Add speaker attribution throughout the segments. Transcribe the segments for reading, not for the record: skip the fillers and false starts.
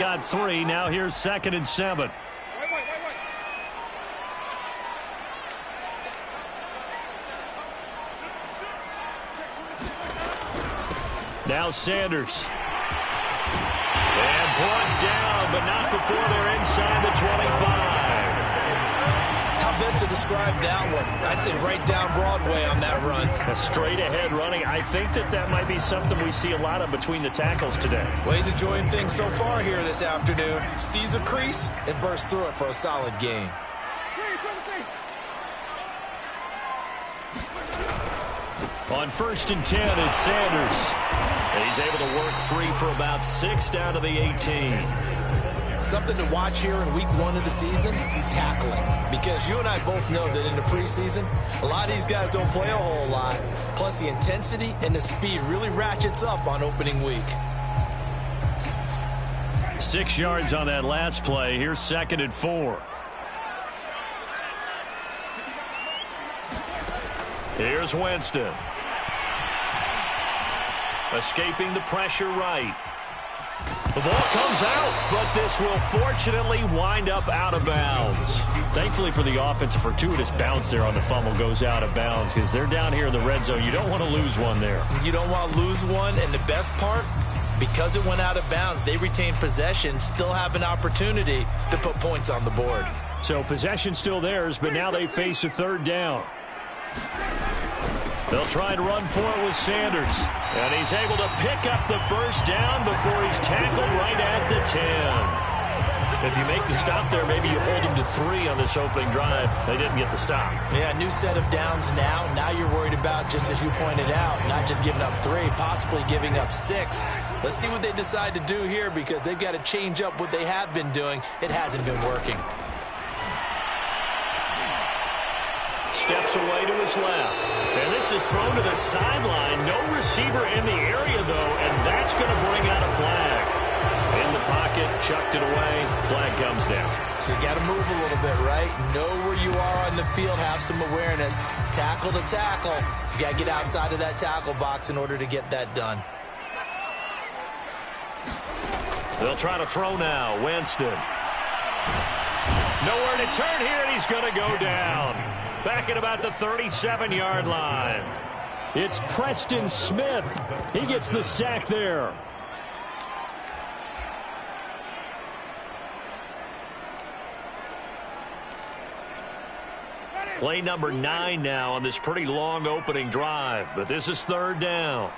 Speaker 1: Got 3. Now here's 2nd and 7. Now Sanders. And brought down, but not before they're inside the 25.
Speaker 2: How best to describe that one? I'd say right down Broadway on that run.
Speaker 1: A straight-ahead running. I think that might be something we see a lot of between the tackles today.
Speaker 2: Well, he's enjoying things so far here this afternoon. Sees a crease and bursts through it for a solid gain.
Speaker 1: On 1st and 10, it's Sanders. And he's able to work free for about 6 down to the 18.
Speaker 2: Something to watch here in week 1 of the season, tackling. Because you and I both know that in the preseason, a lot of these guys don't play a whole lot. Plus the intensity and the speed really ratchets up on opening week.
Speaker 1: 6 yards on that last play. Here's 2nd and 4. Here's Winston. Escaping the pressure right. The ball comes out, but this will fortunately wind up out of bounds. Thankfully for the offense, a fortuitous bounce there on the fumble goes out of bounds because they're down here in the red zone. You don't want to lose one there.
Speaker 2: You don't want to lose one, and the best part, because it went out of bounds, they retain possession, still have an opportunity to put points on the board.
Speaker 1: So possession still theirs, but now they face a 3rd down. They'll try and run for it with Sanders. And he's able to pick up the 1st down before he's tackled right at the 10. If you make the stop there, maybe you hold him to 3 on this opening drive. They didn't get the stop.
Speaker 2: Yeah, new set of downs now. Now you're worried about, just as you pointed out, not just giving up 3, possibly giving up 6. Let's see what they decide to do here because they've got to change up what they have been doing. It hasn't been working.
Speaker 1: Steps away to his left. And this is thrown to the sideline. No receiver in the area, though, and that's going to bring out a flag. In the pocket, chucked it away. Flag comes down.
Speaker 2: So you got to move a little bit, right? Know where you are on the field. Have some awareness. Tackle to tackle. You got to get outside of that tackle box in order to get that done.
Speaker 1: They'll try to throw now. Winston. Nowhere to turn here, and he's going to go down. Back at about the 37-yard line. It's Preston Smith. He gets the sack there. Play number 9 now on this pretty long opening drive. But this is 3rd down.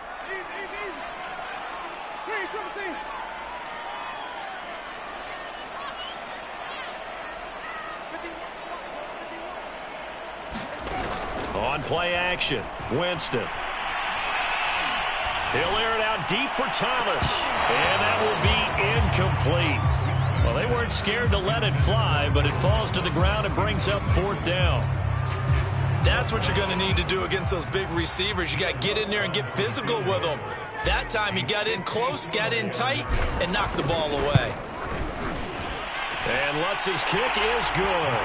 Speaker 1: On play action, Winston. He'll air it out deep for Thomas. And that will be incomplete. Well, they weren't scared to let it fly, but it falls to the ground and brings up 4th down.
Speaker 2: That's what you're going to need to do against those big receivers. You got to get in there and get physical with them. That time he got in close, got in tight, and knocked the ball away.
Speaker 1: And Lutz's kick is good.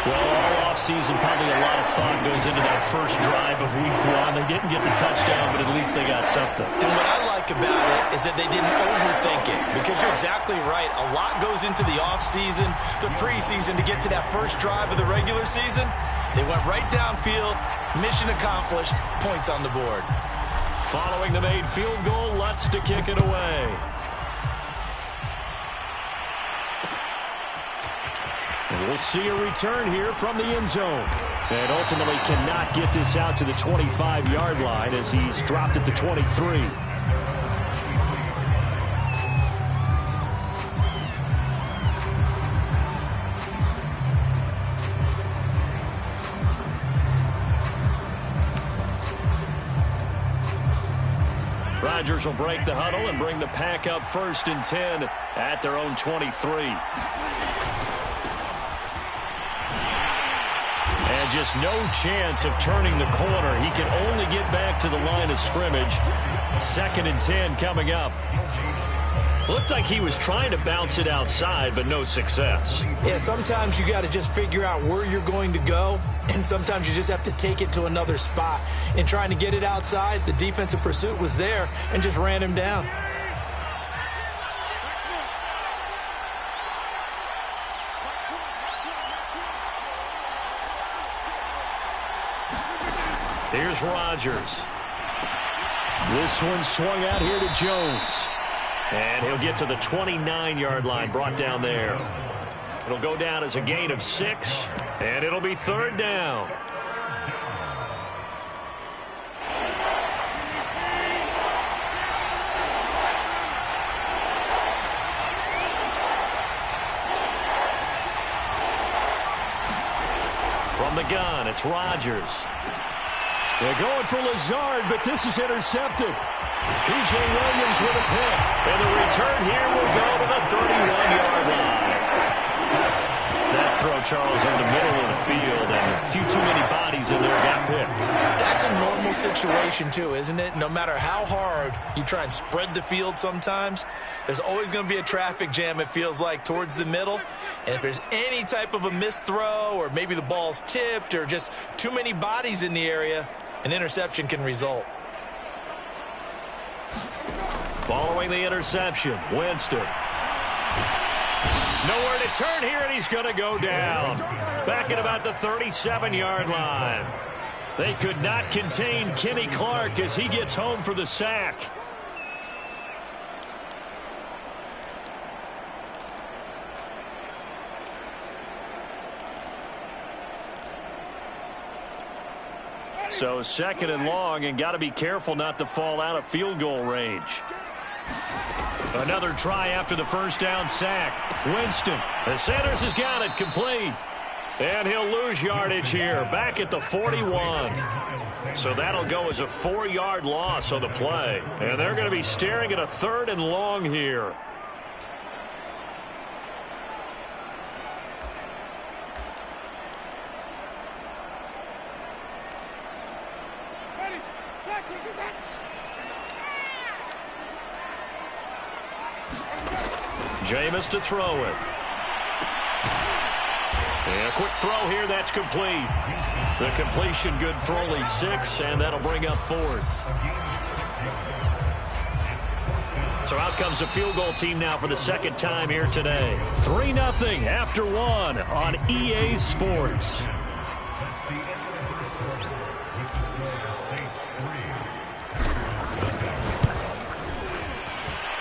Speaker 1: Well, all offseason, probably a lot of thought goes into that first drive of week 1. They didn't get the touchdown, but at least they got something.
Speaker 2: And what I like about it is that they didn't overthink it, because you're exactly right. A lot goes into the offseason, the preseason, to get to that first drive of the regular season. They went right downfield, mission accomplished, points on the board.
Speaker 1: Following the made field goal, Lutz to kick it away. And we'll see a return here from the end zone. And ultimately cannot get this out to the 25-yard line as he's dropped at the 23. Rodgers will break the huddle and bring the pack up 1st and 10 at their own 23. And just no chance of turning the corner. He can only get back to the line of scrimmage. 2nd and 10 coming up. Looked like he was trying to bounce it outside, but no success.
Speaker 2: Yeah, sometimes you got to just figure out where you're going to go, and sometimes you just have to take it to another spot. In trying to get it outside, the defensive pursuit was there and just ran him down.
Speaker 1: Here's Rodgers. This one swung out here to Jones. And he'll get to the 29-yard line, brought down there. It'll go down as a gain of 6, and it'll be 3rd down. From the gun, it's Rodgers. They're going for Lazard, but this is intercepted. P.J. Williams with a pick. And the return here will go to the 31-yard line. That throw, Charles, in the middle of the field, and a few too many bodies in there got picked.
Speaker 2: That's a normal situation, too, isn't it? No matter how hard you try and spread the field sometimes, there's always going to be a traffic jam, it feels like, towards the middle. And if there's any type of a missed throw, or maybe the ball's tipped, or just too many bodies in the area, an interception can result.
Speaker 1: Following the interception, Winston. Nowhere to turn here, and he's going to go down. Back at about the 37-yard line. They could not contain Kenny Clark as he gets home for the sack. So 2nd and long, and got to be careful not to fall out of field goal range. Another try after the first down sack. Winston. The Sanders has got it complete. And he'll lose yardage here. Back at the 41. So that'll go as a 4-yard loss on the play. And they're going to be staring at a 3rd and long here. Jameis to throw it. And a quick throw here, that's complete. The completion good for only 6, and that'll bring up 4th. So out comes the field goal team now for the 2nd time here today. 3-0 after 1 on EA Sports.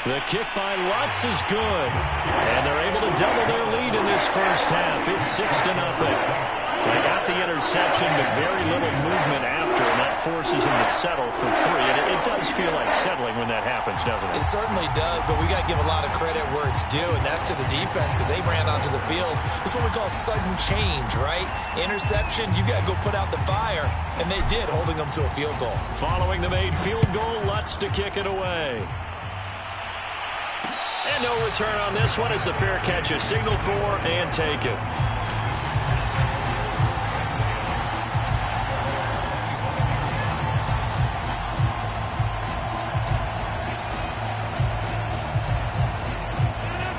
Speaker 1: The kick by Lutz is good. And they're able to double their lead in this first half. It's 6-0. They got the interception, but very little movement after, and that forces them to settle for 3. And it does feel like settling when that happens, doesn't it?
Speaker 2: It certainly does, but we got to give a lot of credit where it's due, and that's to the defense because they ran onto the field. This is what we call sudden change, right? Interception, you got to go put out the fire, and they did, holding them to a field goal.
Speaker 1: Following the made field goal, Lutz to kick it away. And no return on this one as the fair catch is signaled for and taken.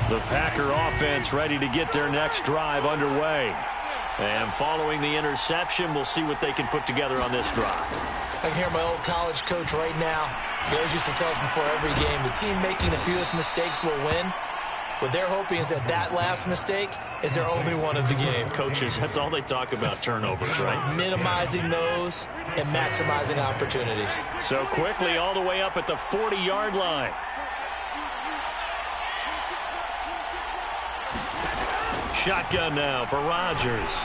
Speaker 1: The Packer offense ready to get their next drive underway. And following the interception, we'll see what they can put together on this drive.
Speaker 2: I can hear my old college coach right now. He always used to tell us before every game, the team making the fewest mistakes will win. What they're hoping is that that last mistake is their only one of the game.
Speaker 1: Coaches, that's all they talk about, turnovers, right?
Speaker 2: Minimizing those and maximizing opportunities.
Speaker 1: So quickly all the way up at the 40-yard line. Shotgun now for Rodgers.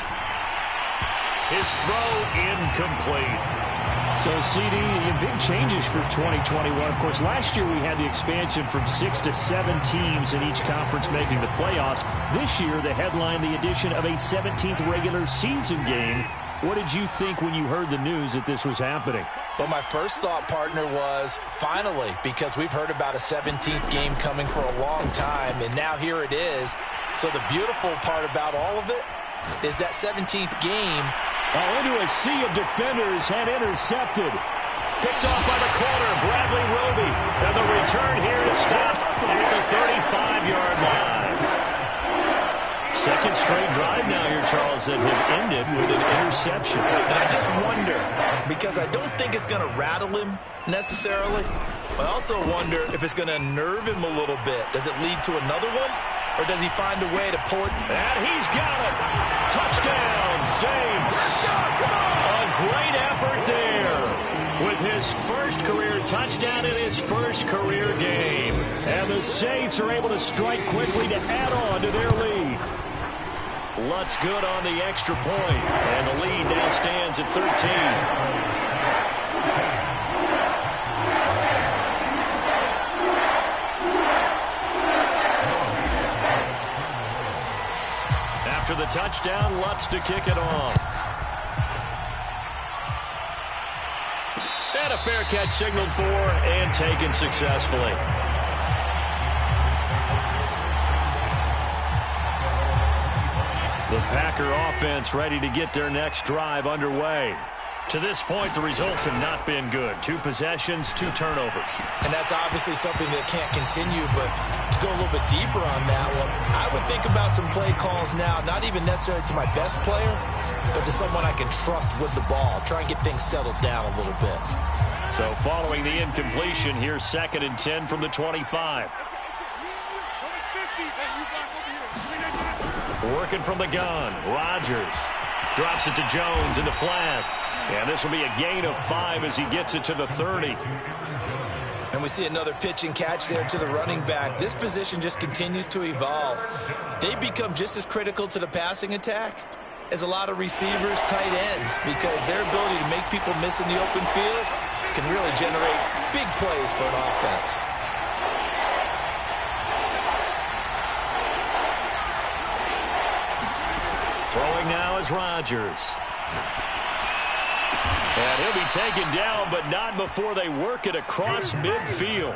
Speaker 1: His throw incomplete.
Speaker 3: So, CD, big changes for 2021. Of course, last year we had the expansion from 6 to 7 teams in each conference making the playoffs. This year, they headlined the addition of a 17th regular season game. What did you think when you heard the news that this was happening?
Speaker 2: Well, my first thought, partner, was finally, because we've heard about a 17th game coming for a long time, and now here it is. So the beautiful part about all of it is that 17th game
Speaker 3: into a sea of defenders and intercepted.
Speaker 1: Picked off by the corner, Bradley Roby. And the return here is stopped at the 35-yard line. Second straight drive now here, Charles, that have ended with an interception.
Speaker 2: And I just wonder, because I don't think it's going to rattle him necessarily, but I also wonder if it's going to nerve him a little bit. Does it lead to another one? Or does he find a way to pull it?
Speaker 1: And he's got it. Touchdown, Saints. A great effort there.
Speaker 3: his first career touchdown in his first career game. And the Saints are able to strike quickly to add on to their lead. Lutz good on the extra point, and the lead now stands at 13. After the touchdown, Lutz to kick it off. And a fair catch signaled for and taken successfully. The Packer offense ready to get their next drive underway. To this point, the results have not been good. 2 possessions, 2 turnovers.
Speaker 2: And that's obviously something that can't continue, but to go a little bit deeper on that one, I would think about some play calls now, not even necessarily to my best player, but to someone I can trust with the ball. Try and get things settled down a little bit.
Speaker 3: So following the incompletion, here's 2nd and 10 from the 25. Working from the gun, Rodgers drops it to Jones in the flat. And this will be a gain of 5 as he gets it to the 30.
Speaker 2: And we see another pitch and catch there to the running back. This position just continues to evolve. They become just as critical to the passing attack as a lot of receivers, tight ends, because their ability to make people miss in the open field can really generate big plays for an offense.
Speaker 3: Throwing now is Rodgers. And he'll be taken down, but not before they work it across midfield.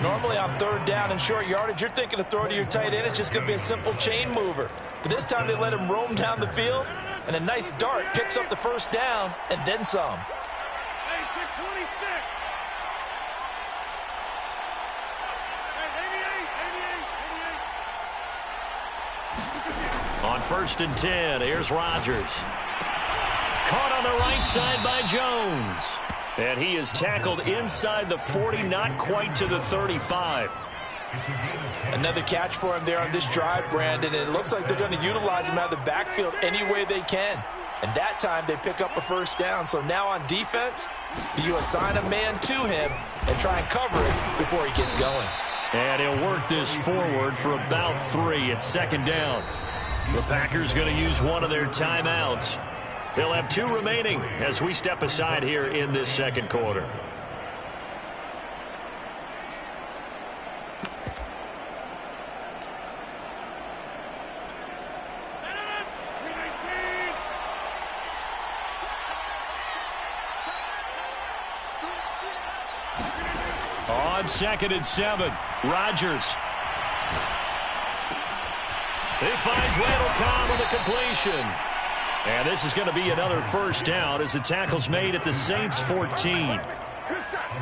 Speaker 2: Normally on 3rd down and short yardage, you're thinking of throwing to your tight end. It's just going to be a simple chain mover. But this time they let him roam down the field, and a nice dart picks up the 1st down and then some.
Speaker 3: On 1st and 10, here's Rodgers. Caught on the right side by Jones. And he is tackled inside the 40, not quite to the 35.
Speaker 2: Another catch for him there on this drive, Brandon. And it looks like they're going to utilize him out of the backfield any way they can. And that time they pick up a 1st down. So now on defense, you assign a man to him and try and cover it before he gets going.
Speaker 3: And he'll work this forward for about 3 at 2nd down. The Packers going to use one of their timeouts. They'll have 2 remaining as we step aside here in this 2nd quarter. On 2nd and 7, Rodgers. He finds Randall Cobb with a completion. And this is going to be another 1st down as the tackle's made at the Saints' 14.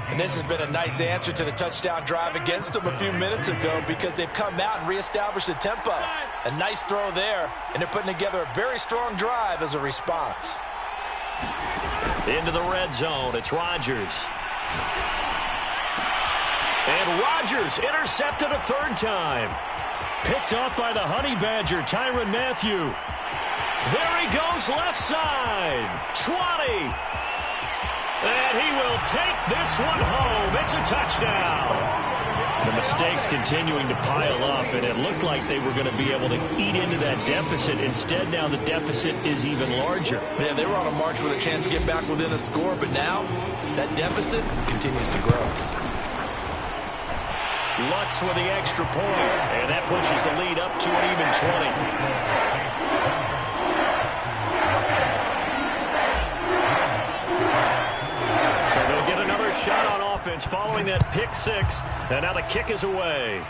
Speaker 2: And this has been a nice answer to the touchdown drive against them a few minutes ago because they've come out and reestablished the tempo. A nice throw there, and they're putting together a very strong drive as a response.
Speaker 3: Into the red zone, it's Rodgers. And Rodgers intercepted a 3rd time. Picked off by the Honey Badger, Tyrann Mathieu. There he goes, left side. 20. And he will take this one home. It's a touchdown. The mistakes continuing to pile up, and it looked like they were going to be able to eat into that deficit. Instead, now the deficit is even larger.
Speaker 2: Yeah, they were on a march with a chance to get back within a score, but now that deficit continues to grow.
Speaker 3: Lutz with the extra point, and that pushes the lead up to an even 20. Shot on offense following that pick 6, and now the kick is away.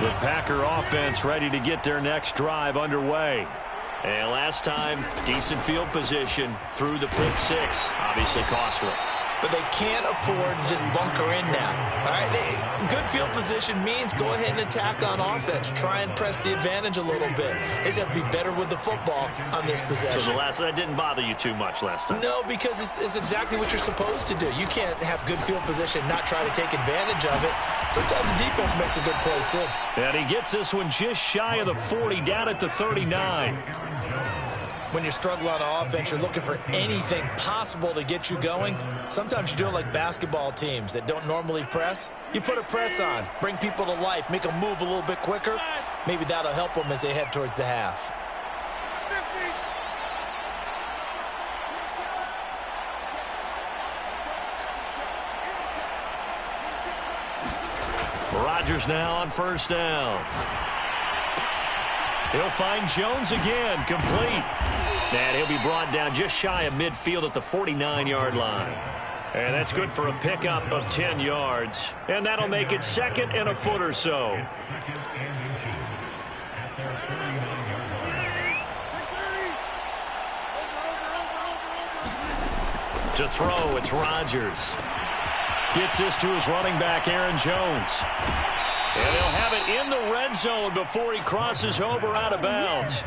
Speaker 3: The Packer offense ready to get their next drive underway. And last time, decent field position through the pick 6. Obviously costly.
Speaker 2: but they can't afford to just bunker in now. All right, good field position means go ahead and attack on offense. Try and press the advantage a little bit. They just have to be better with the football on this possession.
Speaker 1: So that didn't bother you too much last time?
Speaker 2: No, because it's exactly what you're supposed to do. You can't have good field position, not try to take advantage of it. Sometimes the defense makes a good play, too.
Speaker 1: And he gets this one just shy of the 40, down at the 39.
Speaker 2: When you're struggling on offense, you're looking for anything possible to get you going. Sometimes you do it like basketball teams that don't normally press. You put a press on, bring people to life, make them move a little bit quicker. Maybe that'll help them as they head towards the half.
Speaker 1: Rodgers now on first down. He'll find Jones again, complete. And he'll be brought down just shy of midfield at the 49-yard line. And that's good for a pickup of 10 yards. And that'll make it 2nd and a foot or so. To throw, it's Rodgers. Gets this to his running back, Aaron Jones. And they'll have it in the red zone before he crosses over out of bounds.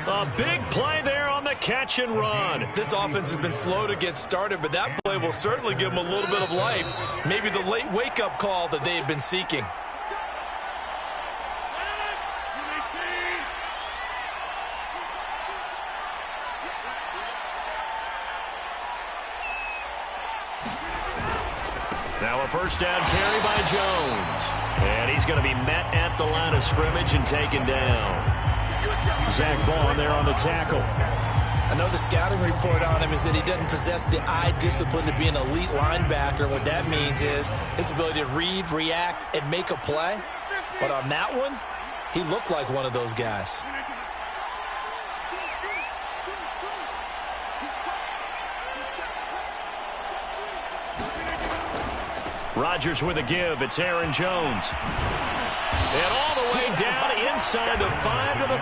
Speaker 1: A big play there on the catch and run.
Speaker 2: This offense has been slow to get started, but that play will certainly give them a little bit of life. Maybe the late wake-up call that they had been seeking.
Speaker 1: Now a first down carry by Jones. And he's going to be met at the line of scrimmage and taken down. Zach Bond there on the tackle.
Speaker 2: I know the scouting report on him is that he doesn't possess the eye discipline to be an elite linebacker. What that means is his ability to read, react, and make a play. But on that one, he looked like one of those guys.
Speaker 1: Rodgers with a give. It's Aaron Jones. And all the way down inside the 5 to the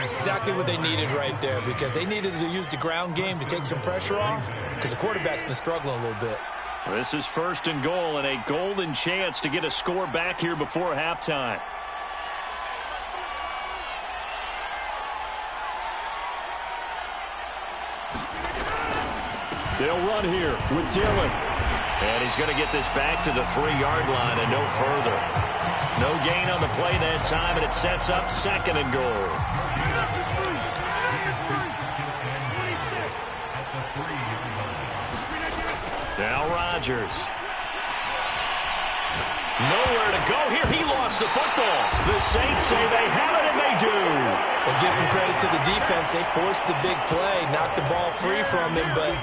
Speaker 1: 4.
Speaker 2: Exactly what they needed right there, because they needed to use the ground game to take some pressure off, because the quarterback's been struggling a little bit.
Speaker 1: This is 1st and goal, and a golden chance to get a score back here before halftime. They'll run here with Dillon. And he's going to get this back to the 3-yard line and no further. No gain on the play that time, and it sets up 2nd and goal. Now Rodgers. Nowhere to go here. He lost the football. The Saints say they have it, and they do.
Speaker 2: And give some credit to the defense. They forced the big play, knocked the ball free from him, but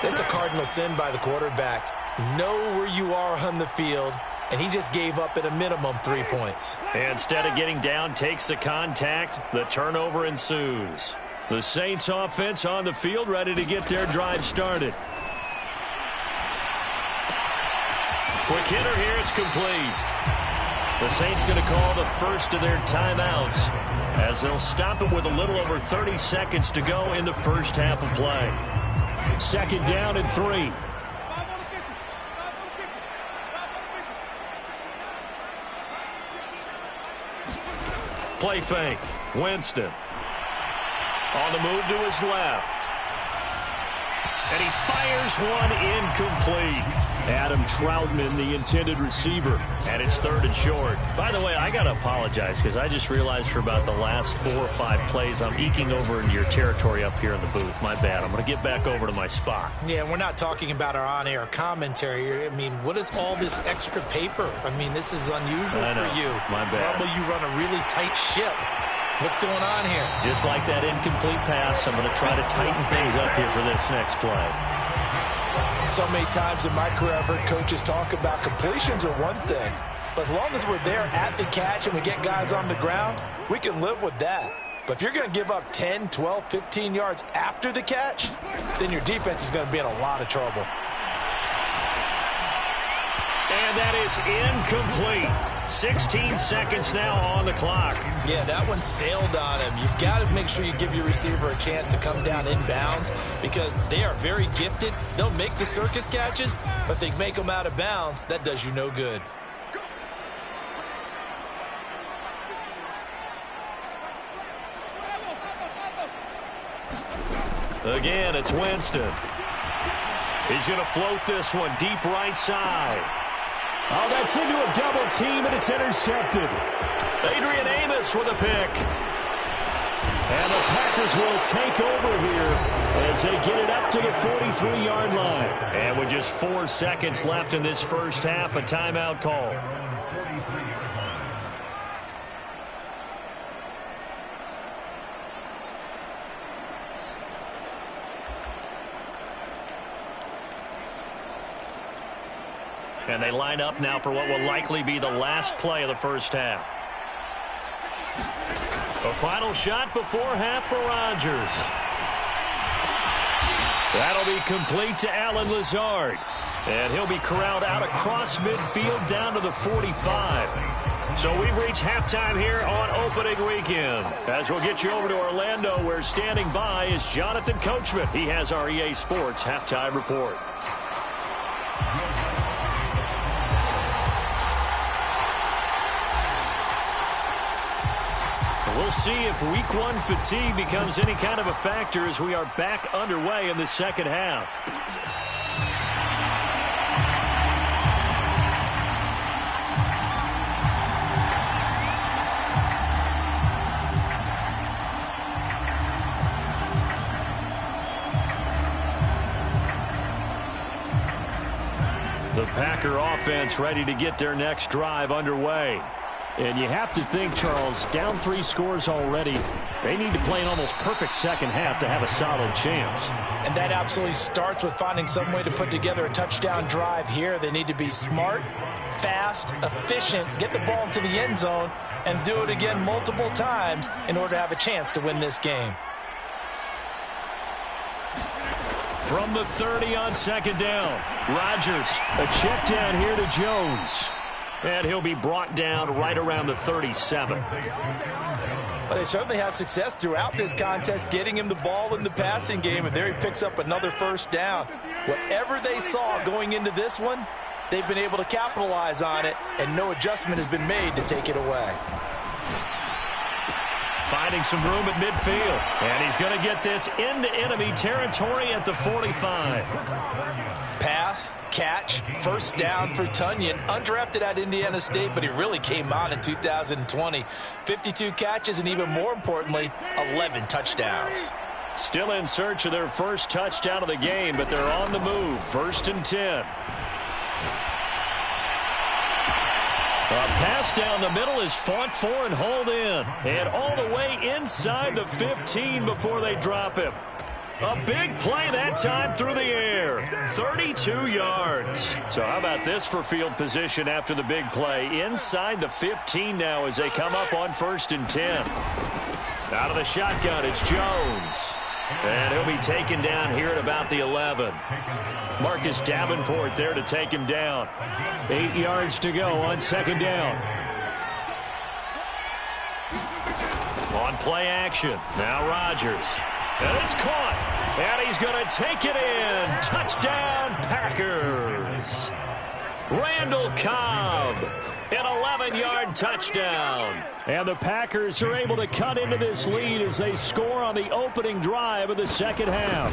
Speaker 2: that's a cardinal sin by the quarterback. Know where you are on the field, and he just gave up at a minimum 3 points.
Speaker 1: Instead of getting down, takes the contact. The turnover ensues. The Saints offense on the field, ready to get their drive started. Quick hitter here, it's complete. The Saints going to call the first of their timeouts as they'll stop it with a little over 30 seconds to go in the first half of play. 2nd down and 3. Play fake. Winston. On the move to his left. And he fires one incomplete. Adam Troutman, the intended receiver, and it's 3rd and short. By the way, I got to apologize because I just realized for about the last 4 or 5 plays, I'm eking over into your territory up here in the booth. My bad. I'm going to get back over to my spot.
Speaker 2: Yeah, we're not talking about our on-air commentary. I mean, what is all this extra paper? I mean, this is unusual for you.
Speaker 1: My bad.
Speaker 2: Normally you run a really tight ship. What's going on here?
Speaker 1: Just like that incomplete pass, I'm going to try to tighten things up here for this next play.
Speaker 4: So many times in my career I've heard coaches talk about completions are one thing, but as long as we're there at the catch and we get guys on the ground, we can live with that. But if you're going to give up 10, 12, 15 yards after the catch, then your defense is going to be in a lot of trouble.
Speaker 1: And And that is incomplete. 16 seconds now on the clock.
Speaker 2: Yeah, that one sailed on him. You've got to make sure you give your receiver a chance to come down inbounds because they are very gifted. They'll make the circus catches, but they make them out of bounds. That does you no good.
Speaker 1: Again, it's Winston. He's going to float this one deep right side.
Speaker 3: Oh, that's into a double team, and it's intercepted.
Speaker 1: Adrian Amos with a pick.
Speaker 3: And the Packers will take over here as they get it up to the 43-yard line.
Speaker 1: And with just 4 seconds left in this first half, a timeout call. And they line up now for what will likely be the last play of the first half. A final shot before half for Rodgers. That'll be complete to Allen Lazard. And he'll be corralled out across midfield down to the 45. So we've reached halftime here on opening weekend. As we'll get you over to Orlando, where standing by is Jonathan Coachman. He has our EA Sports halftime report. We'll see if week one fatigue becomes any kind of a factor as we are back underway in the second half. The Packer offense ready to get their next drive underway.
Speaker 3: And you have to think, Charles, down 3 scores already. They need to play an almost perfect second half to have a solid chance.
Speaker 4: And that absolutely starts with finding some way to put together a touchdown drive here. They need to be smart, fast, efficient, get the ball into the end zone, and do it again multiple times in order to have a chance to win this game.
Speaker 1: From the 30 on second down, Rodgers.
Speaker 3: A check down here to Jones.
Speaker 1: And he'll be brought down right around the 37.
Speaker 2: Well, they certainly have success throughout this contest getting him the ball in the passing game, and there he picks up another first down. Whatever they saw going into this one, they've been able to capitalize on it, and no adjustment has been made to take it away.
Speaker 1: Finding some room at midfield, and he's going to get this into enemy territory at the 45.
Speaker 4: Pass, catch, first down for Tonyan. Undrafted at Indiana State, but he really came on in 2020. 52 catches, and even more importantly, 11 touchdowns.
Speaker 1: Still in search of their first touchdown of the game, but they're on the move. 1st and 10. A pass down the middle is fought for and hauled in. And all the way inside the 15 before they drop him. A big play that time through the air. 32 yards. So how about this for field position after the big play? Inside the 15 now as they come up on 1st and 10. Out of the shotgun, it's Jones. And he'll be taken down here at about the 11. Marcus Davenport there to take him down.
Speaker 3: 8 yards to go on second down.
Speaker 1: On play action. Now Rodgers. And it's caught. And he's going to take it in. Touchdown, Packers. Randall Cobb. An 11-yard touchdown.
Speaker 3: And the Packers are able to cut into this lead as they score on the opening drive of the second half.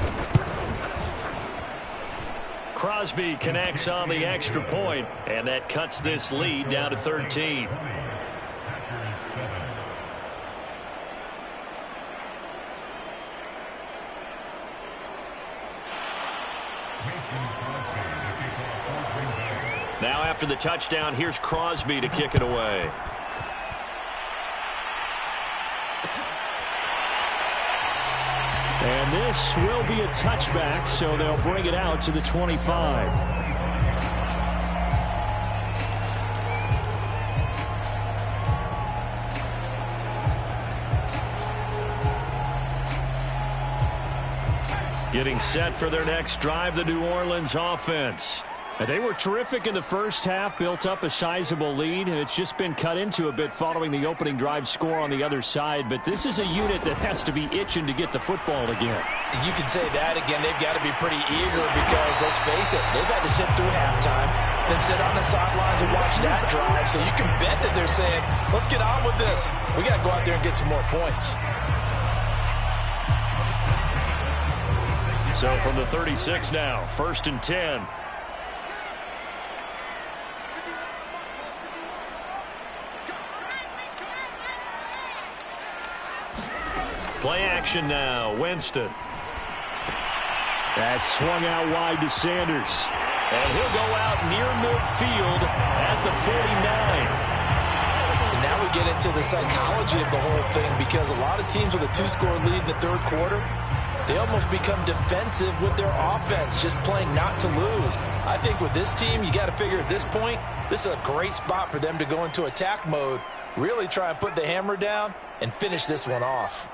Speaker 1: Crosby connects on the extra point, and that cuts this lead down to 13. Now after the touchdown, here's Crosby to kick it away.
Speaker 3: And this will be a touchback, so they'll bring it out to the 25. Getting set for their next drive, the New Orleans offense. They were terrific in the first half, built up a sizable lead, and it's just been cut into a bit following the opening drive score on the other side. But this is a unit that has to be itching to get the football again.
Speaker 4: You can say that again. They've got to be pretty eager because, let's face it, they've had to sit through halftime, then sit on the sidelines and watch that drive. So you can bet that they're saying, let's get on with this. We got to go out there and get some more points.
Speaker 1: So from the 36 now, 1st and 10. Play action now, Winston.
Speaker 3: That's swung out wide to Sanders.
Speaker 1: And he'll go out near midfield at the 49.
Speaker 4: And now we get into the psychology of the whole thing because a lot of teams with a 2-score lead in the third quarter, they almost become defensive with their offense, just playing not to lose. I think with this team, you got to figure at this point, this is a great spot for them to go into attack mode, really try and put the hammer down and finish this one off.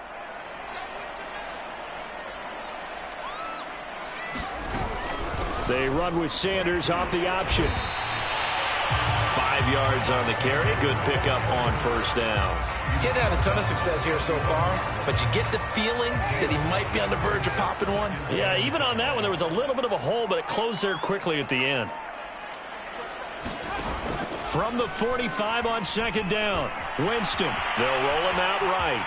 Speaker 3: They run with Sanders off the option.
Speaker 1: 5 yards on the carry. Good pickup on 1st down.
Speaker 2: Getting had a ton of success here so far, but you get the feeling that he might be on the verge of popping one.
Speaker 1: Yeah, even on that one, there was a little bit of a hole, but it closed there quickly at the end. From the 45 on 2nd down, Winston. They'll roll him out right.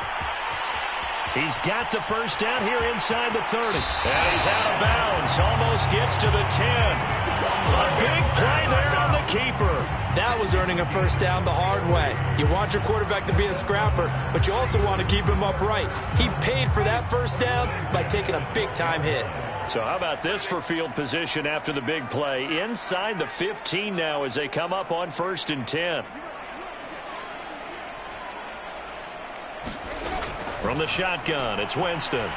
Speaker 1: He's got the 1st down here inside the 30. And he's out of bounds. Almost gets to the 10. A big play there on the keeper.
Speaker 2: That was earning a 1st down the hard way. You want your quarterback to be a scrapper, but you also want to keep him upright. He paid for that 1st down by taking a big-time hit.
Speaker 1: So how about this for field position after the big play? Inside the 15 now as they come up on 1st and 10. From the shotgun, it's Winston.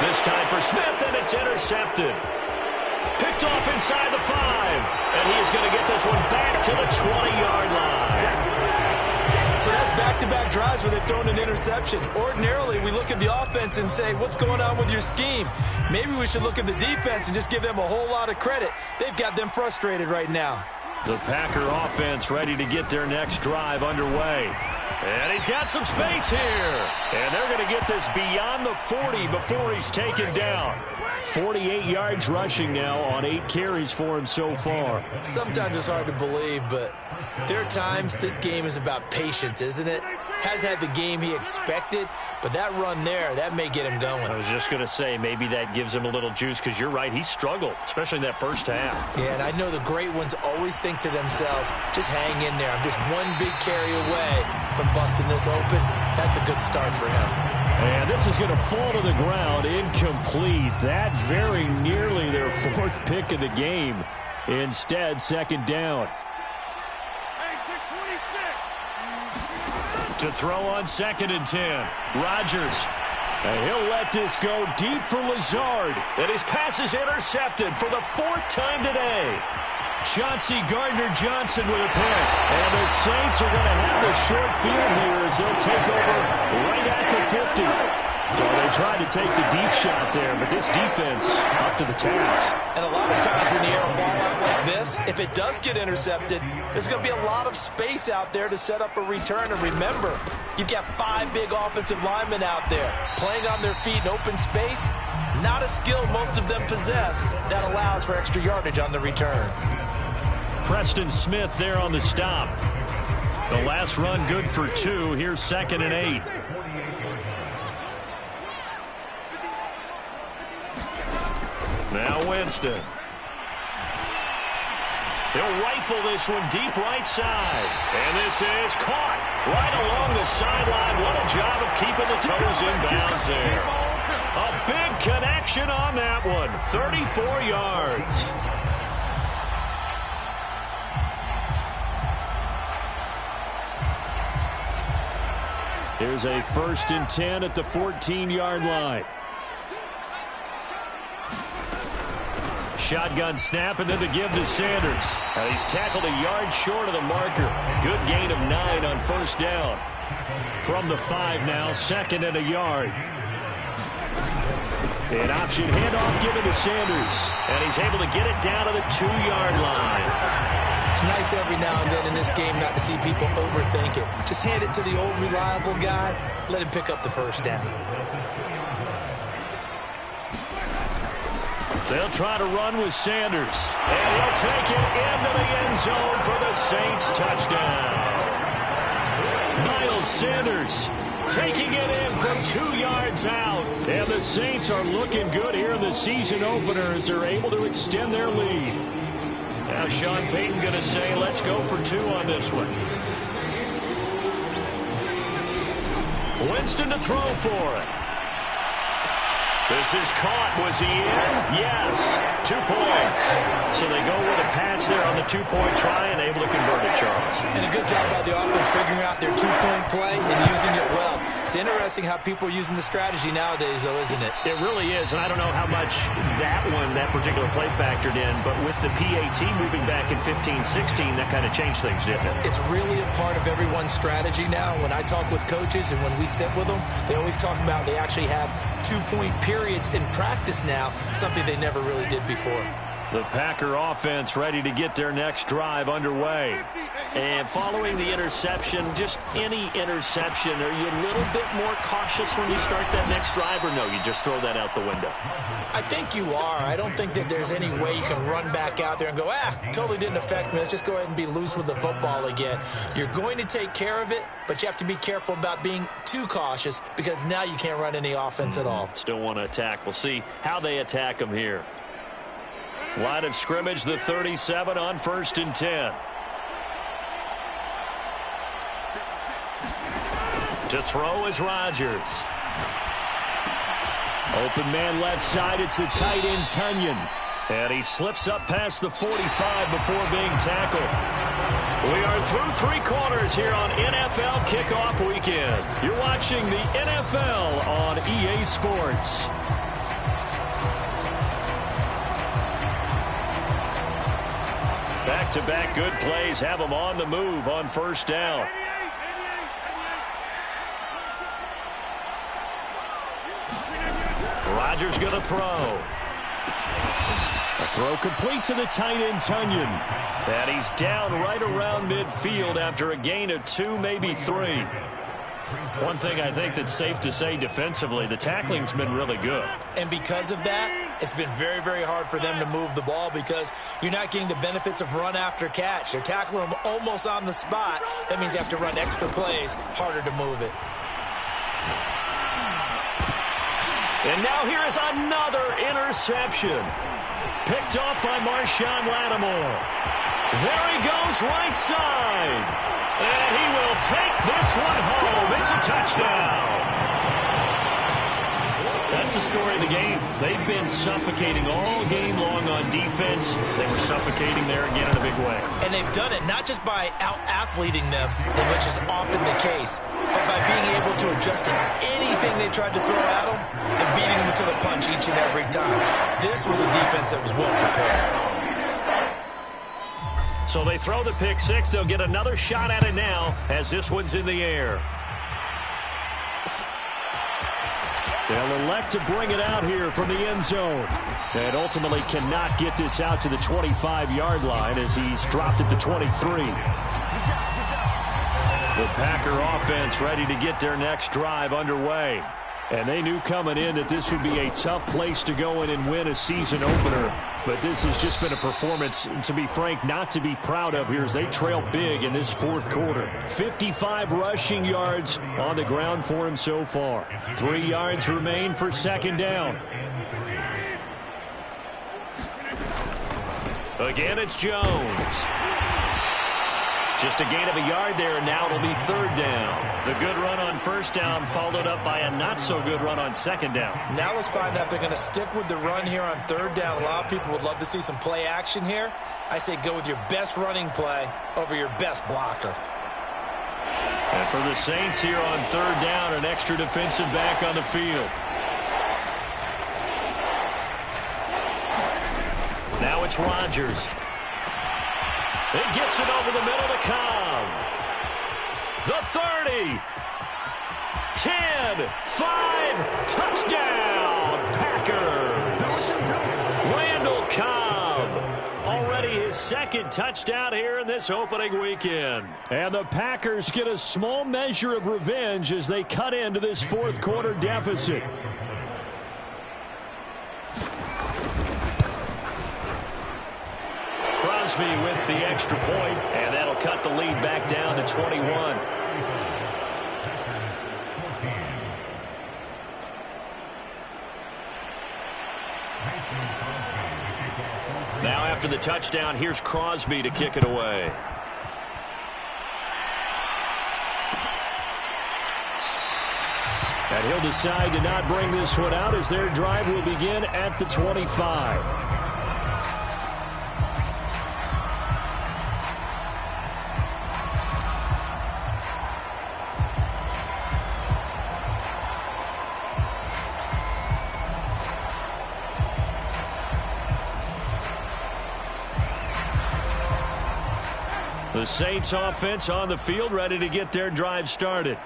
Speaker 1: This time for Smith, and it's intercepted. Picked off inside the 5. And he is going to get this one back to the 20-yard line.
Speaker 2: So that's back-to-back drives where they've thrown an interception. Ordinarily, we look at the offense and say, what's going on with your scheme? Maybe we should look at the defense and just give them a whole lot of credit. They've got them frustrated right now.
Speaker 1: The Packer offense ready to get their next drive underway. And he's got some space here. And they're going to get this beyond the 40 before he's taken down.
Speaker 3: 48 yards rushing now on 8 carries for him so far.
Speaker 2: Sometimes it's hard to believe, but there are times this game is about patience, isn't it? Has had the game he expected, but that run there, that may get him going.
Speaker 1: I was just going to say, maybe that gives him a little juice because you're right, he struggled, especially in that 1st half.
Speaker 2: Yeah, and I know the great ones always think to themselves, just hang in there. I'm just one big carry away from busting this open. That's a good start for him.
Speaker 3: And this is going to fall to the ground, incomplete. That very nearly their 4th pick of the game. Instead, 2nd down.
Speaker 1: To throw on 2nd and 10. Rodgers.
Speaker 3: And he'll let this go deep for Lazard.
Speaker 1: And his pass is intercepted for the 4th time today. Chauncey Gardner-Johnson with a pick.
Speaker 3: And the Saints are going to have the short field here as they'll take over right at the 50. So they tried to take the deep shot there, but this defense up to the task.
Speaker 4: And a lot of times when you air a ball out like this, if it does get intercepted, there's going to be a lot of space out there to set up a return. And remember, you've got 5 big offensive linemen out there playing on their feet in open space. Not a skill most of them possess that allows for extra yardage on the return.
Speaker 1: Preston Smith there on the stop. The last run good for 2. Here's 2nd and 8. Now Winston. He'll rifle this one deep right side. And this is caught right along the sideline. What a job of keeping the toes in bounds there. A big connection on that one. 34 yards.
Speaker 3: Here's a 1st and 10 at the 14-yard line.
Speaker 1: Shotgun snap and then the give to Sanders. And he's tackled a yard short of the marker. Good gain of 9 on 1st down. From the 5 now, 2nd and a yard.
Speaker 3: An option handoff given to Sanders.
Speaker 1: And he's able to get it down to the 2-yard line.
Speaker 2: It's nice every now and then in this game not to see people overthink it. Just hand it to the old reliable guy. Let him pick up the first down.
Speaker 1: They'll try to run with Sanders. And he'll take it into the end zone for the Saints touchdown. Miles Sanders taking it in from 2 yards out. And the Saints are looking good here in the season opener as they're able to extend their lead. Now Sean Payton going to say, let's go for 2 on this one. Winston to throw for it. This is caught. Was he in? Yes. 2 points. So they go with a pass there on the 2-point try and able to convert it, Charles.
Speaker 2: And a good job by the offense figuring out their 2-point play and using it well. It's interesting how people are using the strategy nowadays, though, isn't it?
Speaker 1: It really is, and I don't know how much that particular play factored in, but with the PAT moving back in 15-16, that kind of changed things, didn't it?
Speaker 2: It's really a part of everyone's strategy now. When I talk with coaches and when we sit with them, they always talk about they actually have 2-point periods in practice now, something they never really did before.
Speaker 1: The Packer offense ready to get their next drive underway. And following the interception, just any interception, are you a little bit more cautious when you start that next drive, or no, you just throw that out the window?
Speaker 2: I think you are. I don't think that there's any way you can run back out there and go, totally didn't affect me. Let's just go ahead and be loose with the football again. You're going to take care of it, but you have to be careful about being too cautious because now you can't run any offense at all.
Speaker 1: Still want to attack. We'll see how they attack them here. Line of scrimmage, the 37 on 1st and 10. To throw is Rodgers. Open man left side. It's the tight end, Tunyon. And he slips up past the 45 before being tackled. We are through 3 quarters here on NFL Kickoff Weekend. You're watching the NFL on EA Sports. Back-to-back good plays have them on the move on 1st down. Rodgers going to throw. A throw complete to the tight end, Tunyon. And he's down right around midfield after a gain of 2, maybe 3. One thing I think that's safe to say defensively, the tackling's been really good.
Speaker 2: And because of that, it's been very, very hard for them to move the ball because you're not getting the benefits of run after catch. They're tackling them almost on the spot. That means you have to run extra plays, harder to move it.
Speaker 1: And now here is another interception. Picked off by Marshawn Lattimore. There he goes right side. And he will take this one home. It's a touchdown. That's the story of the game. They've been suffocating all game long on defense. They were suffocating there again in a big way.
Speaker 2: And they've done it not just by out-athleting them, which is often the case, but by being able to adjust to anything they tried to throw at them and beating them to the punch each and every time. This was a defense that was well prepared.
Speaker 1: So they throw the pick 6. They'll get another shot at it now as this one's in the air. They'll elect to bring it out here from the end zone. And ultimately cannot get this out to the 25-yard line as he's dropped it to 23. The Packer offense ready to get their next drive underway. And they knew coming in that this would be a tough place to go in and win a season opener. But this has just been a performance, to be frank, not to be proud of here as they trail big in this 4th quarter. 55 rushing yards on the ground for him so far. 3 yards remain for 2nd down. Again, it's Jones. Just a gain of a yard there, and now it'll be 3rd down. The good run on 1st down followed up by a not-so-good run on 2nd down.
Speaker 2: Now let's find out if they're going to stick with the run here on 3rd down. A lot of people would love to see some play action here. I say go with your best running play over your best blocker.
Speaker 1: And for the Saints here on 3rd down, an extra defensive back on the field. Now it's Rodgers. It gets it over the middle to Cobb. The 30. 10. 5. Touchdown. Packers. Packers. Randall Cobb. Already his second touchdown here in this opening weekend.
Speaker 3: And the Packers get a small measure of revenge as they cut into this fourth quarter deficit.
Speaker 1: Crosby with the extra point, and that'll cut the lead back down to 21. Now after the touchdown, here's Crosby to kick it away.
Speaker 3: And he'll decide to not bring this one out as their drive will begin at the 25.
Speaker 1: The Saints offense on the field, ready to get their drive started.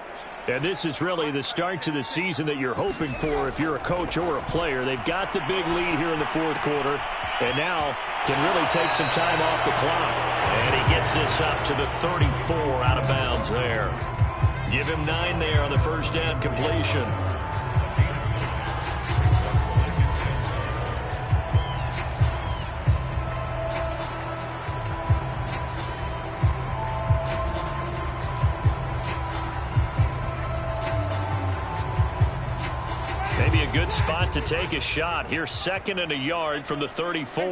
Speaker 3: And this is really the start to the season that you're hoping for if you're a coach or a player. They've got the big lead here in the fourth quarter, and now can really take some time off the clock.
Speaker 1: And he gets this up to the 34 out of bounds there. Give him 9 there on the first down completion. Maybe a good spot to take a shot. Here's 2nd and a yard from the 34.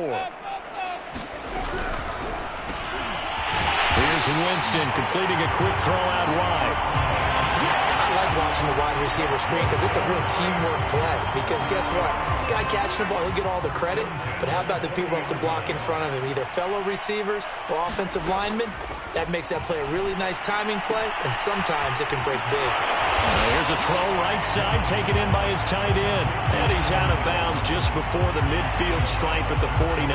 Speaker 1: Here's Winston completing a quick throw out wide.
Speaker 4: I like watching the wide receiver screen because it's a real teamwork play. Because guess what? The guy catching the ball, he'll get all the credit. But how about the people who have to block in front of him, either fellow receivers or offensive linemen? That makes that play a really nice timing play, and sometimes it can break big.
Speaker 1: Here's a throw right side taken in by his tight end. And he's out of bounds just before the midfield stripe at the 49.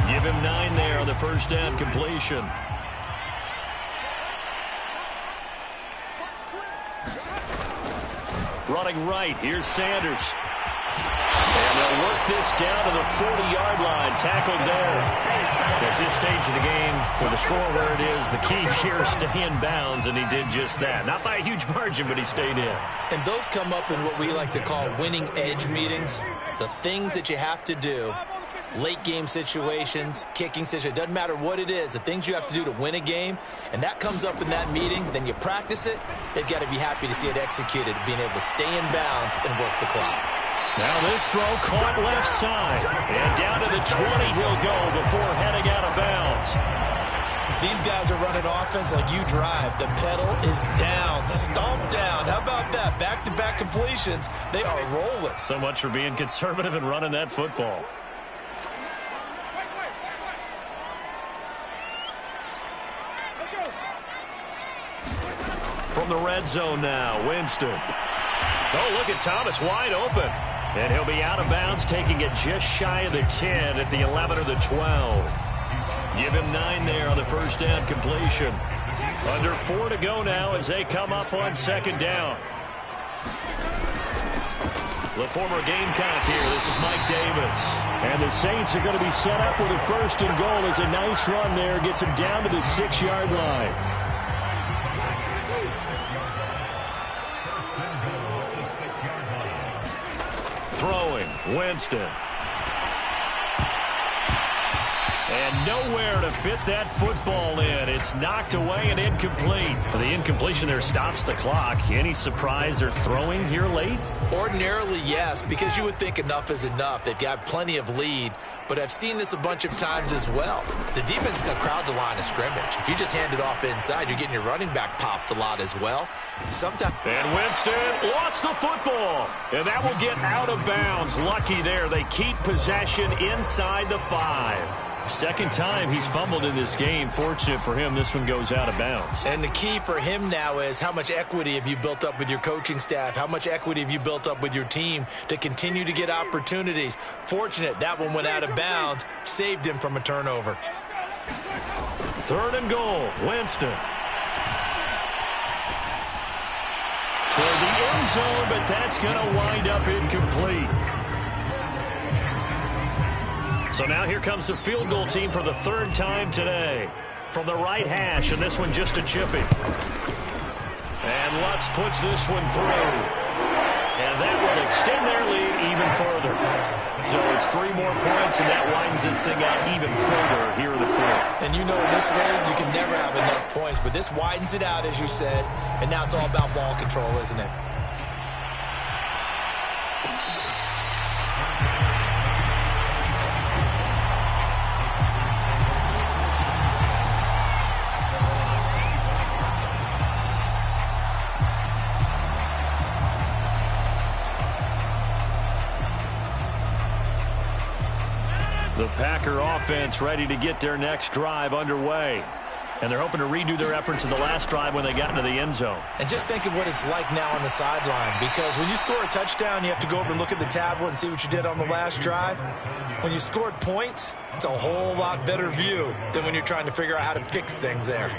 Speaker 1: Give him 9 there on the first down completion. Running right, here's Sanders. And they'll work this down to the 40-yard line. Tackled there. At this stage of the game, with the score where it is, the key here is stay in bounds, and he did just that. Not by a huge margin, but he stayed in.
Speaker 2: And those come up in what we like to call winning edge meetings. The things that you have to do, late game situations, kicking situations, doesn't matter what it is, the things you have to do to win a game, and that comes up in that meeting, then you practice it, they've got to be happy to see it executed, being able to stay in bounds and work the clock.
Speaker 1: Now this throw caught left side. And down to the 20 he'll go before heading out of bounds.
Speaker 2: These guys are running offense like you drive. The pedal is down, stomped down. How about that? Back-to-back completions. They are rolling.
Speaker 1: So much for being conservative and running that football. From the red zone now, Winston. Oh, look at Thomas wide open. And he'll be out of bounds, taking it just shy of the 10 at the 11 or the 12. Give him 9 there on the first down completion. Under 4 to go now as they come up on second down. The former Gamecock here. This is Mike Davis.
Speaker 3: And the Saints are going to be set up with a first and goal. As a nice run there gets him down to the 6-yard line.
Speaker 1: Throwing, Winston. And nowhere to fit that football in. It's knocked away and incomplete. The incompletion there stops the clock. Any surprise they're throwing here late?
Speaker 2: Ordinarily, yes, because you would think enough is enough. They've got plenty of lead, but I've seen this a bunch of times as well. The defense is going to crowd the line of scrimmage. If you just hand it off inside, you're getting your running back popped a lot as well. Sometimes.
Speaker 1: And Winston lost the football. And that will get out of bounds. Lucky there. They keep possession inside the 5. Second time he's fumbled in this game. Fortunate for him, this one goes out of bounds.
Speaker 2: And the key for him now is how much equity have you built up with your coaching staff? How much equity have you built up with your team to continue to get opportunities? Fortunate that one went out of bounds, saved him from a turnover.
Speaker 1: 3rd and goal, Winston. Toward the end zone, but that's going to wind up incomplete. So now here comes the field goal team for the third time today. From the right hash, and this one just a chipping. And Lutz puts this one through. And that will extend their lead even further. So it's 3 more points, and that widens this thing out even further here in the fourth.
Speaker 2: And you know, in this league, you can never have enough points, but this widens it out, as you said, and now it's all about ball control, isn't it?
Speaker 1: The Packer offense ready to get their next drive underway. And they're hoping to redo their efforts in the last drive when they got into the end zone.
Speaker 2: And just think of what it's like now on the sideline, because when you score a touchdown, you have to go over and look at the tablet and see what you did on the last drive. When you scored points, it's a whole lot better view than when you're trying to figure out how to fix things there.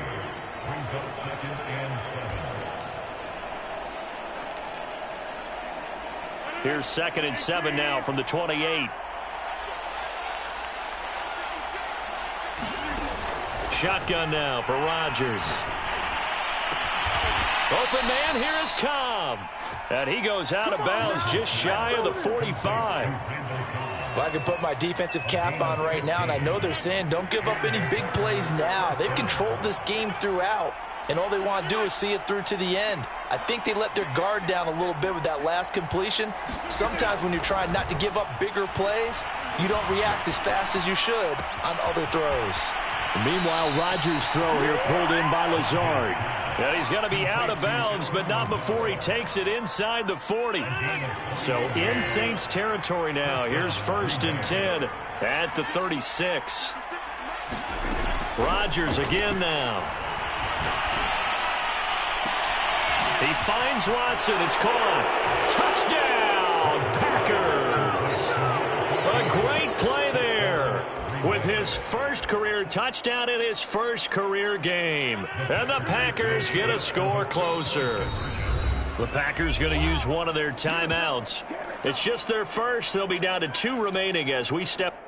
Speaker 1: Here's 2nd and 7 now from the 28. Shotgun now for Rodgers. Open man, here is Cobb. And he goes out of bounds just shy of the 45.
Speaker 4: Well, I can put my defensive cap on right now, and I know they're saying don't give up any big plays now. They've controlled this game throughout, and all they want to do is see it through to the end. I think they let their guard down a little bit with that last completion. Sometimes when you're trying not to give up bigger plays, you don't react as fast as you should on other throws.
Speaker 1: Meanwhile, Rodgers' throw here pulled in by Lazard. And he's going to be out of bounds, but not before he takes it inside the 40. So in Saints territory now. Here's 1st and 10 at the 36. Rodgers again now. He finds Watson. It's caught. Touchdown, Packers. A great play there. With his first career touchdown in his first career game. And the Packers get a score closer. The Packers going to use one of their timeouts. It's just their first. They'll be down to 2 remaining as we step.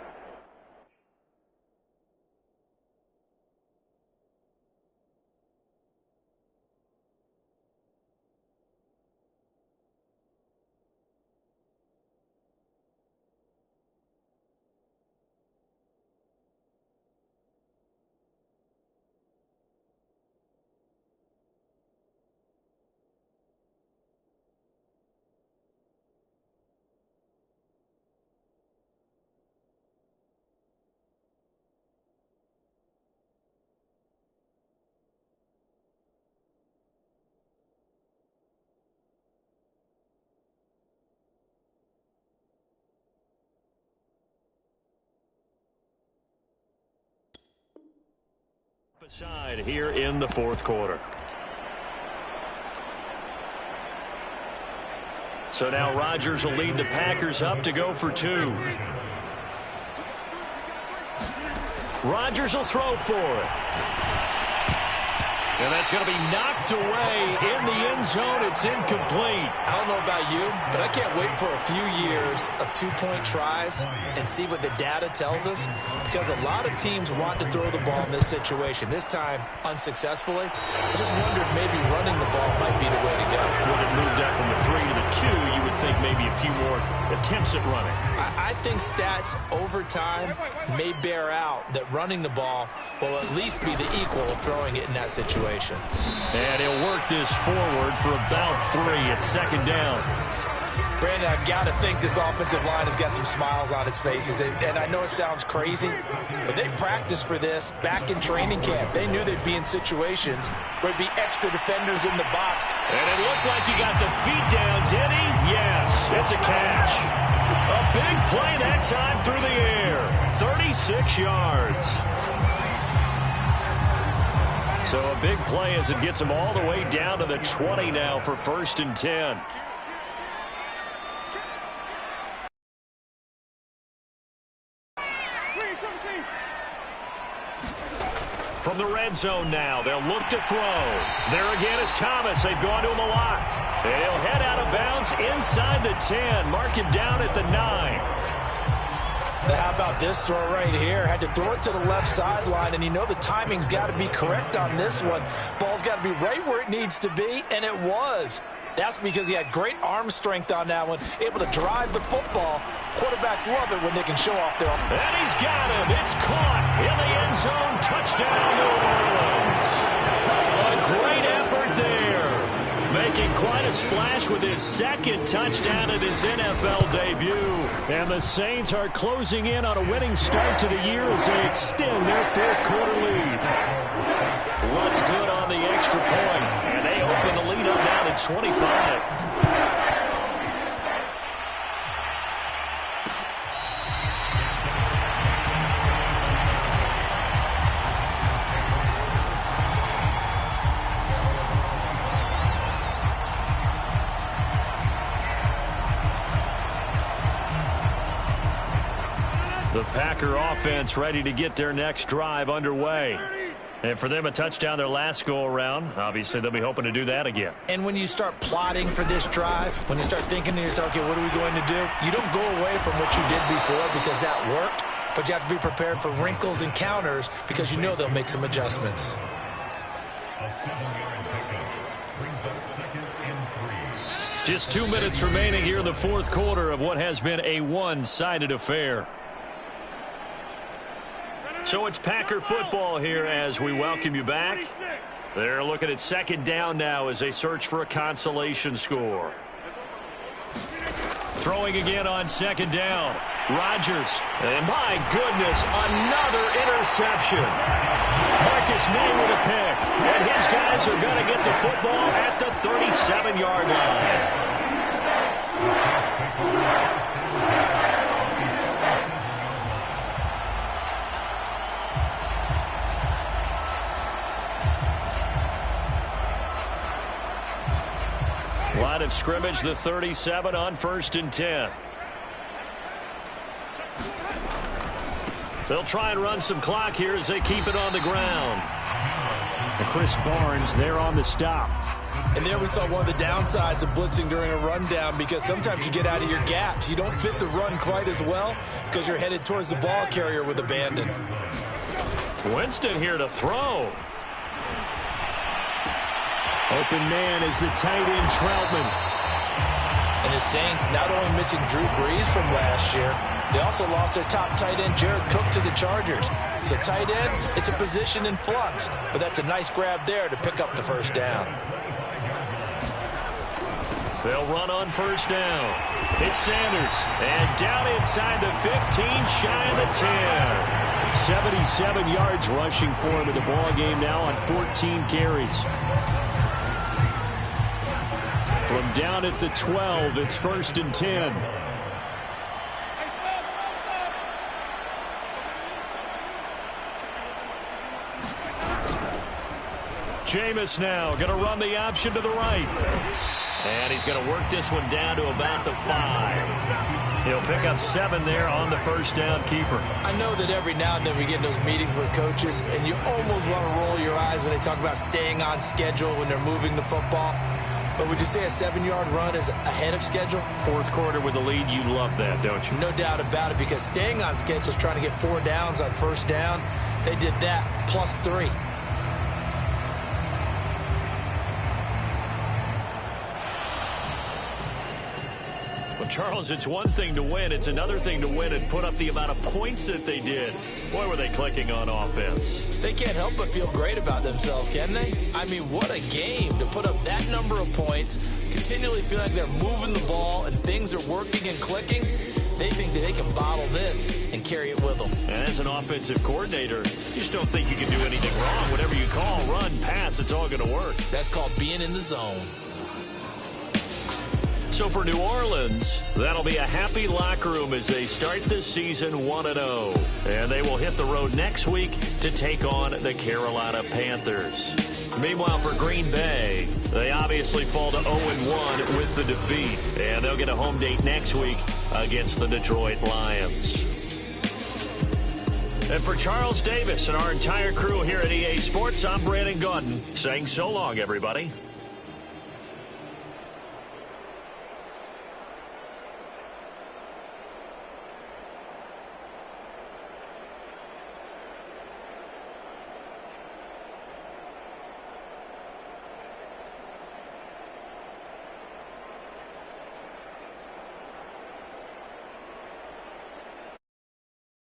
Speaker 1: Aside here in the fourth quarter. So now Rodgers will lead the Packers up to go for 2. Rodgers will throw for it. And that's going to be knocked away in the end zone. It's incomplete.
Speaker 2: I don't know about you, but I can't wait for a few years of 2-point tries and see what the data tells us, because a lot of teams want to throw the ball in this situation, this time unsuccessfully. I just wonder if maybe running the ball might be the way to go.
Speaker 1: When it moved up from the 3 to the 2, you would think maybe a few more attempts at running.
Speaker 2: I think stats over time may bear out that running the ball will at least be the equal of throwing it in that situation.
Speaker 1: And he'll work this forward for about 3 at 2nd down.
Speaker 4: Brandon, I've got to think this offensive line has got some smiles on its faces. And I know it sounds crazy, but they practiced for this back in training camp. They knew they'd be in situations where there'd be extra defenders in the box.
Speaker 1: And it looked like he got the feet down, did he? Yes, it's a catch. A big play that time through the air. 36 yards. So a big play as it gets him all the way down to the 20 now for 1st and 10. From the red zone now, they'll look to throw. There again is Thomas. They've gone to him a lot. And he'll head out of bounds inside the 10. Mark him down at the 9.
Speaker 4: Now, how about this throw right here? Had to throw it to the left sideline, and you know the timing's got to be correct on this one. Ball's got to be right where it needs to be, and it was. That's because he had great arm strength on that one, able to drive the football. Quarterbacks love it when they can show off their...
Speaker 1: And he's got him. It's caught in the end zone. Touchdown, New Orleans. A great effort there. Making quite a splash with his second touchdown in his NFL debut.
Speaker 3: And the Saints are closing in on a winning start to the year as they extend their fourth-quarter lead.
Speaker 1: What's good on the extra point, and they open the lead up now to 25. The Packer offense ready to get their next drive underway. And for them, a touchdown their last go-around. Obviously, they'll be hoping to do that again.
Speaker 2: And when you start plotting for this drive, when you start thinking to yourself, okay, what are we going to do? You don't go away from what you did before because that worked, but you have to be prepared for wrinkles and counters because you know they'll make some adjustments.
Speaker 1: Just 2 minutes remaining here in the fourth quarter of what has been a one-sided affair. So it's Packer football here as we welcome you back. They're looking at second down now as they search for a consolation score. Throwing again on second down. Rodgers. And my goodness, another interception. Marcus May with a pick. And his guys are going to get the football at the 37-yard line. Line of scrimmage, the 37 on 1st and 10. They'll try and run some clock here as they keep it on the ground.
Speaker 3: And Chris Barnes there on the stop.
Speaker 2: And there we saw one of the downsides of blitzing during a rundown because sometimes you get out of your gaps. You don't fit the run quite as well because you're headed towards the ball carrier with abandon.
Speaker 1: Winston here to throw.
Speaker 3: Open man is the tight end, Troutman.
Speaker 4: And the Saints not only missing Drew Brees from last year, they also lost their top tight end, Jared Cook, to the Chargers. So tight end, it's a position in flux, but that's a nice grab there to pick up the first down.
Speaker 1: They'll run on first down. It's Sanders. And down inside the 15, shy of the 10.
Speaker 3: 77 yards rushing for him in the ball game now on 14 carries. From down at the 12, it's 1st and 10.
Speaker 1: Jameis now going to run the option to the right. And he's going to work this one down to about the 5. He'll pick up 7 there on the first down keeper.
Speaker 2: I know that every now and then we get in those meetings with coaches, and you almost want to roll your eyes when they talk about staying on schedule when they're moving the football. But would you say a 7-yard run is ahead of schedule?
Speaker 1: Fourth quarter with the lead, you love that, don't you?
Speaker 2: No doubt about it, because staying on schedule is trying to get 4 downs on first down. They did that plus 3.
Speaker 1: Well, Charles, it's one thing to win. It's another thing to win and put up the amount of points that they did. Boy, were they clicking on offense.
Speaker 2: They can't help but feel great about themselves, can they? I mean, what a game to put up that number of points, continually feel like they're moving the ball and things are working and clicking. They think that they can bottle this and carry it with them.
Speaker 1: And as an offensive coordinator, you just don't think you can do anything wrong. Whatever you call, run, pass, it's all going to work.
Speaker 2: That's called being in the zone.
Speaker 1: So for New Orleans, that'll be a happy locker room as they start this season 1-0. And they will hit the road next week to take on the Carolina Panthers. Meanwhile, for Green Bay, they obviously fall to 0-1 with the defeat. And they'll get a home date next week against the Detroit Lions. And for Charles Davis and our entire crew here at EA Sports, I'm Brandon Gaudin saying so long, everybody.